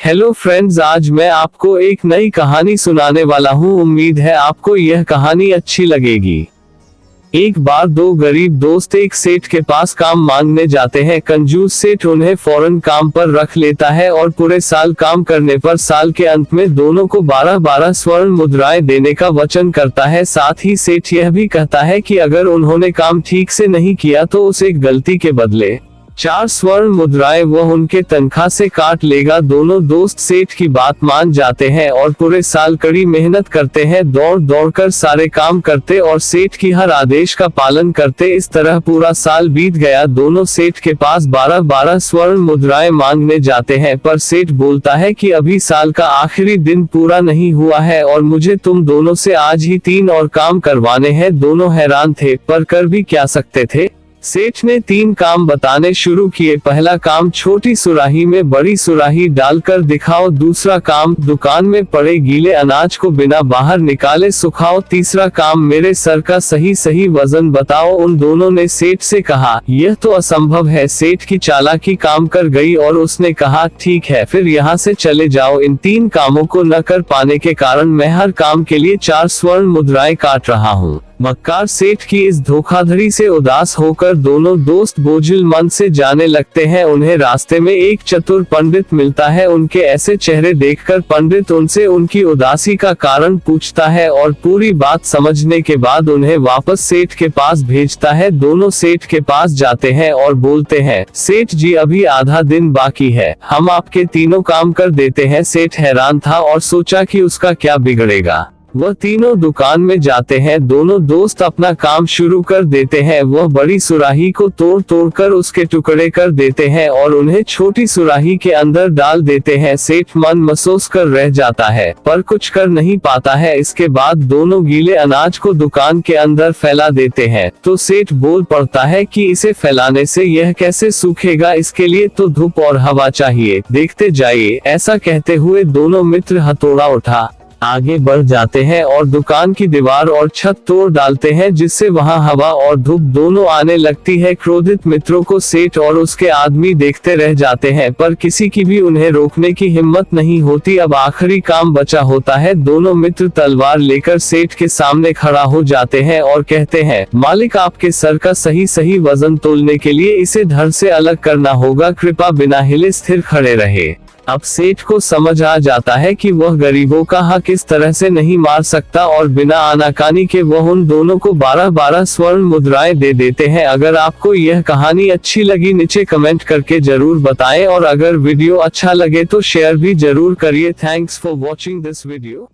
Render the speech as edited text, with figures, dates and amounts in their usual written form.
Hello friends, आज मैं आपको एक नई कहानी सुनाने वाला हूँ। उम्मीद है आपको यह कहानी अच्छी लगेगी। एक बार दो गरीब दोस्त एक सेठ के पास काम मांगने जाते हैं। कंजूस सेठ उन्हें फौरन काम पर रख लेता है और पूरे साल काम करने पर साल के अंत में दोनों को 12-12 स्वर्ण मुद्राएं देने का वचन करता है। साथ ही सेठ यह भी कहता है कि अगर उन्होंने काम ठीक से नहीं किया तो उस एक गलती के बदले 4 स्वर्ण मुद्राएं वह उनके तनख्वाह से काट लेगा। दोनों दोस्त सेठ की बात मान जाते हैं और पूरे साल कड़ी मेहनत करते हैं, दौड़ दौड़ कर सारे काम करते और सेठ की हर आदेश का पालन करते। इस तरह पूरा साल बीत गया। दोनों सेठ के पास 12-12 स्वर्ण मुद्राएं मांगने जाते हैं, पर सेठ बोलता है कि अभी साल का आखिरी दिन पूरा नहीं हुआ है और मुझे तुम दोनों से आज ही 3 और काम करवाने हैं। दोनों हैरान थे, पर कर भी क्या सकते थे। सेठ ने 3 काम बताने शुरू किए। पहला काम, छोटी सुराही में बड़ी सुराही डालकर दिखाओ। दूसरा काम, दुकान में पड़े गीले अनाज को बिना बाहर निकाले सुखाओ। तीसरा काम, मेरे सर का सही सही वजन बताओ। उन दोनों ने सेठ से कहा, यह तो असंभव है। सेठ की चालाकी काम कर गई और उसने कहा, ठीक है, फिर यहाँ से चले जाओ। इन 3 कामों को न कर पाने के कारण मैं हर काम के लिए 4 स्वर्ण मुद्राएं काट रहा हूँ। मक्कार सेठ की इस धोखाधड़ी से उदास होकर दोनों दोस्त बोझिल मन से जाने लगते हैं। उन्हें रास्ते में एक चतुर पंडित मिलता है। उनके ऐसे चेहरे देखकर पंडित उनसे उनकी उदासी का कारण पूछता है और पूरी बात समझने के बाद उन्हें वापस सेठ के पास भेजता है। दोनों सेठ के पास जाते हैं और बोलते हैं, सेठ जी, अभी आधा दिन बाकी है, हम आपके 3 काम कर देते हैं। सेठ हैरान था और सोचा कि उसका क्या बिगड़ेगा। वह तीनों दुकान में जाते हैं। दोनों दोस्त अपना काम शुरू कर देते हैं। वह बड़ी सुराही को तोड़ तोड़ कर उसके टुकड़े कर देते हैं और उन्हें छोटी सुराही के अंदर डाल देते हैं। सेठ मन महसूस कर रह जाता है, पर कुछ कर नहीं पाता है। इसके बाद दोनों गीले अनाज को दुकान के अंदर फैला देते हैं, तो सेठ बोल पड़ता है कि इसे फैलाने से यह कैसे सूखेगा, इसके लिए तो धूप और हवा चाहिए, देखते जाइए। ऐसा कहते हुए दोनों मित्र हथौड़ा उठा आगे बढ़ जाते हैं और दुकान की दीवार और छत तोड़ डालते हैं, जिससे वहां हवा और धूप दोनों आने लगती है। क्रोधित मित्रों को सेठ और उसके आदमी देखते रह जाते हैं, पर किसी की भी उन्हें रोकने की हिम्मत नहीं होती। अब आखिरी काम बचा होता है। दोनों मित्र तलवार लेकर सेठ के सामने खड़ा हो जाते हैं और कहते हैं, मालिक, आपके सर का सही सही वजन तोलने के लिए इसे धड़ से अलग करना होगा। कृपया बिना हिले स्थिर खड़े रहे। अब सेठ को समझ आ जाता है कि वह गरीबों का हक इस तरह से नहीं मार सकता और बिना आनाकानी के वह उन दोनों को 12-12 स्वर्ण मुद्राएं दे देते हैं। अगर आपको यह कहानी अच्छी लगी नीचे कमेंट करके जरूर बताएं और अगर वीडियो अच्छा लगे तो शेयर भी जरूर करिए। Thanks for watching this video.